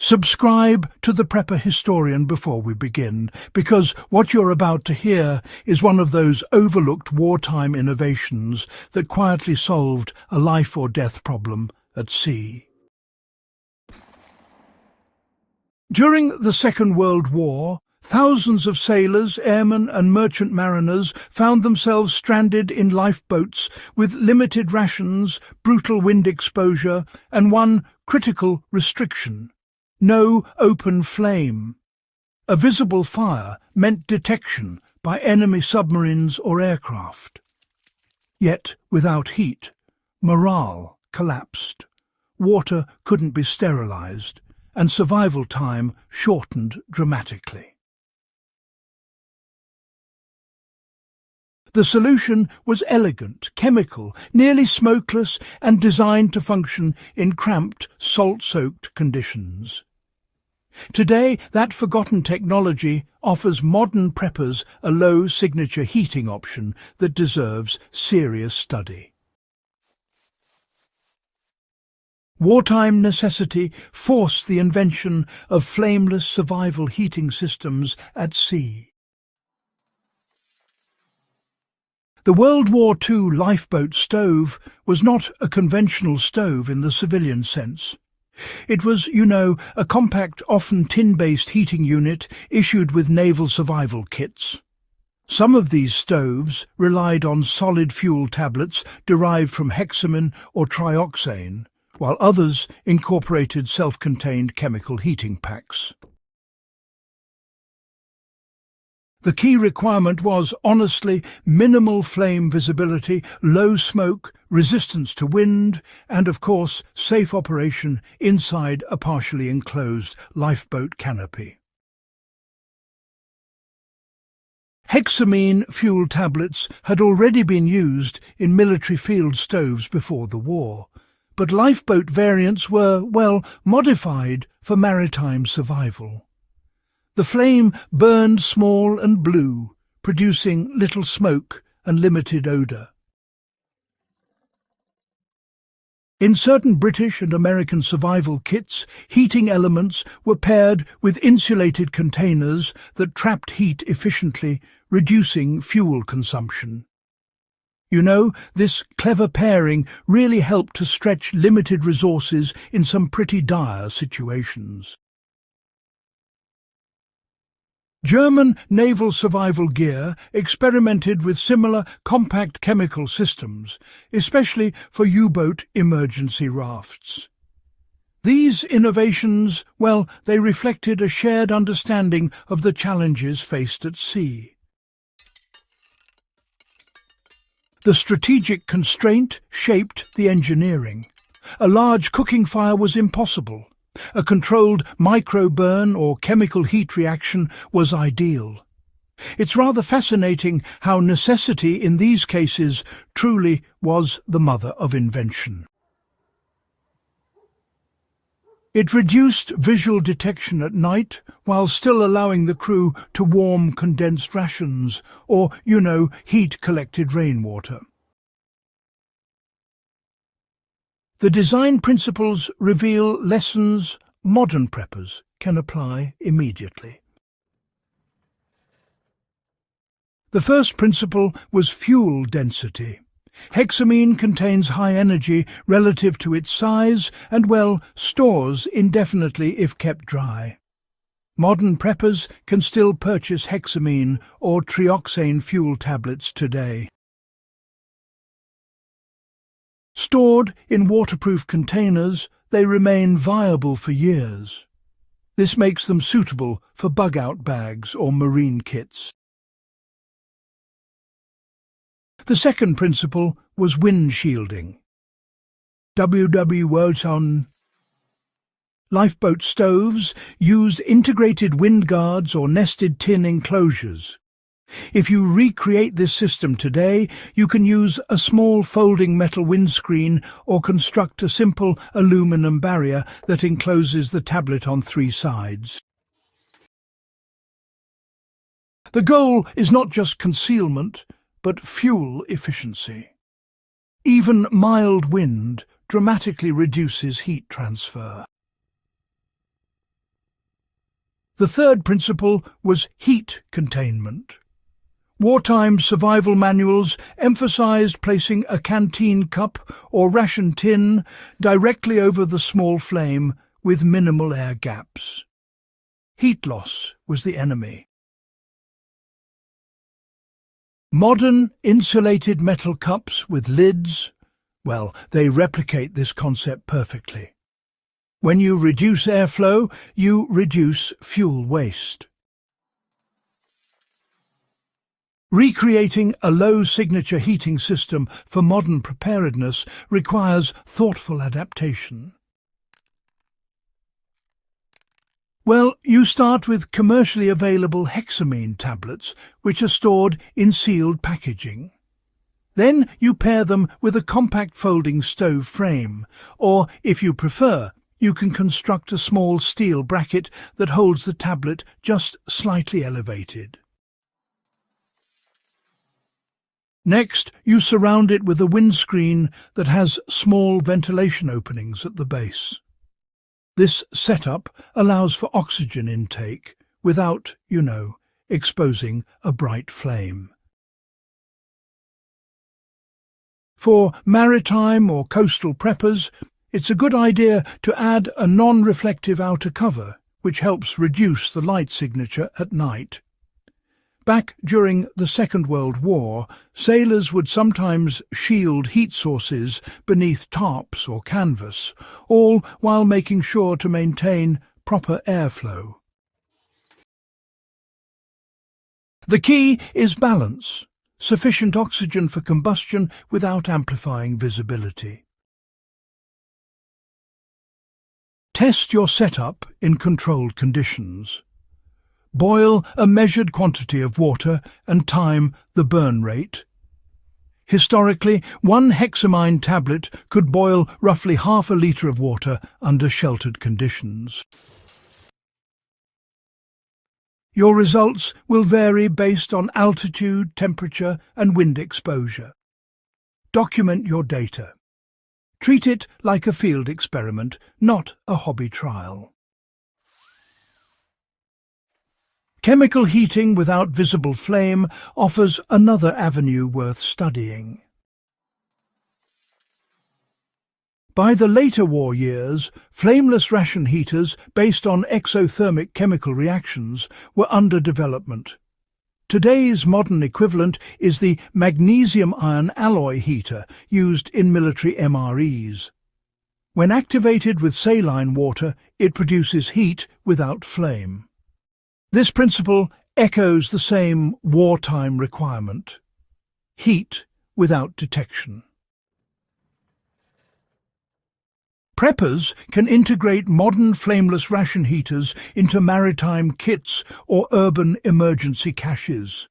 Subscribe to the Prepper Historian before we begin, because what you're about to hear is one of those overlooked wartime innovations that quietly solved a life or death problem at sea. During the Second World War, thousands of sailors, airmen and merchant mariners found themselves stranded in lifeboats with limited rations, brutal wind exposure and one critical restriction: no open flame. A visible fire meant detection by enemy submarines or aircraft. Yet, without heat, morale collapsed. Water couldn't be sterilized, and survival time shortened dramatically. The solution was elegant, chemical, nearly smokeless, and designed to function in cramped, salt-soaked conditions. Today, that forgotten technology offers modern preppers a low-signature heating option that deserves serious study. Wartime necessity forced the invention of flameless survival heating systems at sea. The World War II lifeboat stove was not a conventional stove in the civilian sense. It was, a compact, often tin-based heating unit issued with naval survival kits. Some of these stoves relied on solid fuel tablets derived from hexamine or trioxane, while others incorporated self-contained chemical heating packs. The key requirement was, honestly, minimal flame visibility, low smoke, resistance to wind, and, of course, safe operation inside a partially enclosed lifeboat canopy. Hexamine fuel tablets had already been used in military field stoves before the war, but lifeboat variants were, modified for maritime survival. The flame burned small and blue, producing little smoke and limited odour. In certain British and American survival kits, heating elements were paired with insulated containers that trapped heat efficiently, reducing fuel consumption. This clever pairing really helped to stretch limited resources in some pretty dire situations. German naval survival gear experimented with similar compact chemical systems, especially for U-boat emergency rafts. These innovations, they reflected a shared understanding of the challenges faced at sea. The strategic constraint shaped the engineering. A large cooking fire was impossible. A controlled micro-burn or chemical heat reaction was ideal. It's rather fascinating how necessity in these cases truly was the mother of invention. It reduced visual detection at night while still allowing the crew to warm condensed rations or, heat collected rainwater. The design principles reveal lessons modern preppers can apply immediately. The first principle was fuel density. Hexamine contains high energy relative to its size and, stores indefinitely if kept dry. Modern preppers can still purchase hexamine or trioxane fuel tablets today. Stored in waterproof containers, they remain viable for years. This makes them suitable for bug-out bags or marine kits. The second principle was wind shielding. W.W. Wotan. Lifeboat stoves used integrated wind guards or nested tin enclosures. If you recreate this system today, you can use a small folding metal windscreen or construct a simple aluminum barrier that encloses the tablet on 3 sides. The goal is not just concealment, but fuel efficiency. Even mild wind dramatically reduces heat transfer. The third principle was heat containment. Wartime survival manuals emphasized placing a canteen cup or ration tin directly over the small flame with minimal air gaps. Heat loss was the enemy. Modern insulated metal cups with lids, well, they replicate this concept perfectly. When you reduce airflow, you reduce fuel waste. Recreating a low-signature heating system for modern preparedness requires thoughtful adaptation. Well, you start with commercially available hexamine tablets, which are stored in sealed packaging. Then you pair them with a compact folding stove frame, or, if you prefer, you can construct a small steel bracket that holds the tablet just slightly elevated. Next, you surround it with a windscreen that has small ventilation openings at the base. This setup allows for oxygen intake without, exposing a bright flame. For maritime or coastal preppers, it's a good idea to add a non-reflective outer cover, which helps reduce the light signature at night. Back during the Second World War, sailors would sometimes shield heat sources beneath tarps or canvas, all while making sure to maintain proper airflow. The key is balance, sufficient oxygen for combustion without amplifying visibility. Test your setup in controlled conditions. Boil a measured quantity of water and time the burn rate. Historically, one hexamine tablet could boil roughly half a litre of water under sheltered conditions. Your results will vary based on altitude, temperature, and wind exposure. Document your data. Treat it like a field experiment, not a hobby trial. Chemical heating without visible flame offers another avenue worth studying. By the later war years, flameless ration heaters based on exothermic chemical reactions were under development. Today's modern equivalent is the magnesium-iron alloy heater used in military MREs. When activated with saline water, it produces heat without flame. This principle echoes the same wartime requirement: heat without detection. Preppers can integrate modern flameless ration heaters into maritime kits or urban emergency caches.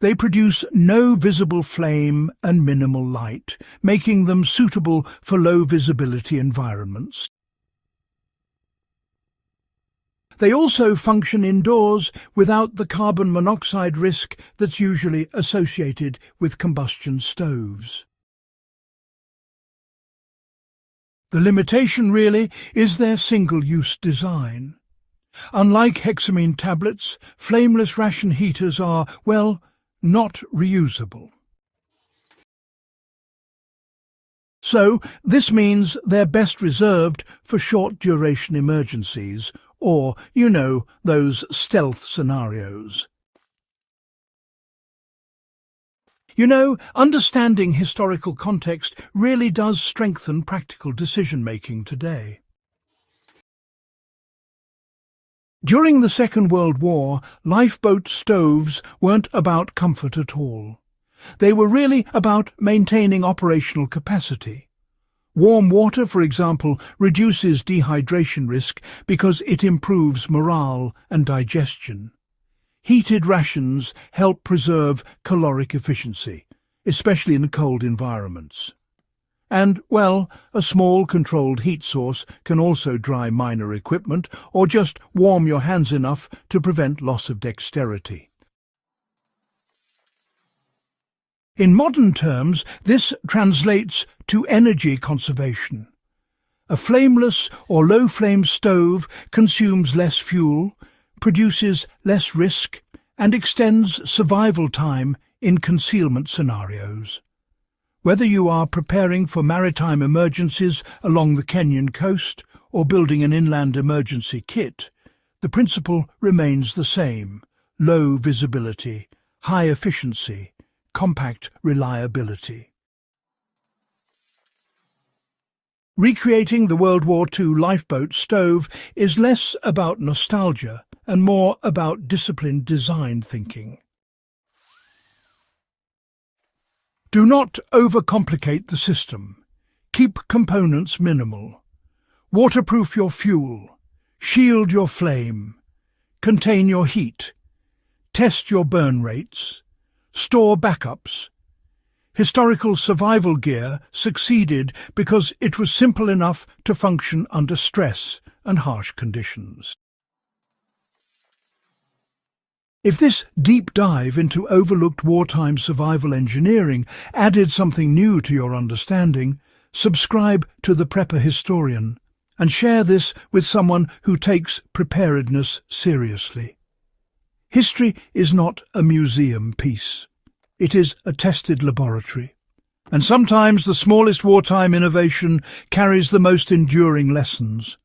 They produce no visible flame and minimal light, making them suitable for low-visibility environments. They also function indoors without the carbon monoxide risk that's usually associated with combustion stoves. The limitation, really, is their single-use design. Unlike hexamine tablets, flameless ration heaters are, well, not reusable. So, this means they're best reserved for short-duration emergencies, or, those stealth scenarios. Understanding historical context really does strengthen practical decision-making today. During the Second World War, lifeboat stoves weren't about comfort at all. They were really about maintaining operational capacity. Warm water, for example, reduces dehydration risk because it improves morale and digestion. Heated rations help preserve caloric efficiency, especially in cold environments. And, well, a small controlled heat source can also dry minor equipment or just warm your hands enough to prevent loss of dexterity. In modern terms, this translates to energy conservation. A flameless or low-flame stove consumes less fuel, produces less risk and extends survival time in concealment scenarios. Whether you are preparing for maritime emergencies along the Kenyan coast or building an inland emergency kit, the principle remains the same: low visibility, high efficiency, compact reliability. Recreating the World War II lifeboat stove is less about nostalgia and more about disciplined design thinking. Do not overcomplicate the system. Keep components minimal. Waterproof your fuel. Shield your flame. Contain your heat. Test your burn rates. Store backups. Historical survival gear succeeded because it was simple enough to function under stress and harsh conditions. If this deep dive into overlooked wartime survival engineering added something new to your understanding, subscribe to The Prepper Historian and share this with someone who takes preparedness seriously. History is not a museum piece. It is a tested laboratory. And sometimes the smallest wartime innovation carries the most enduring lessons.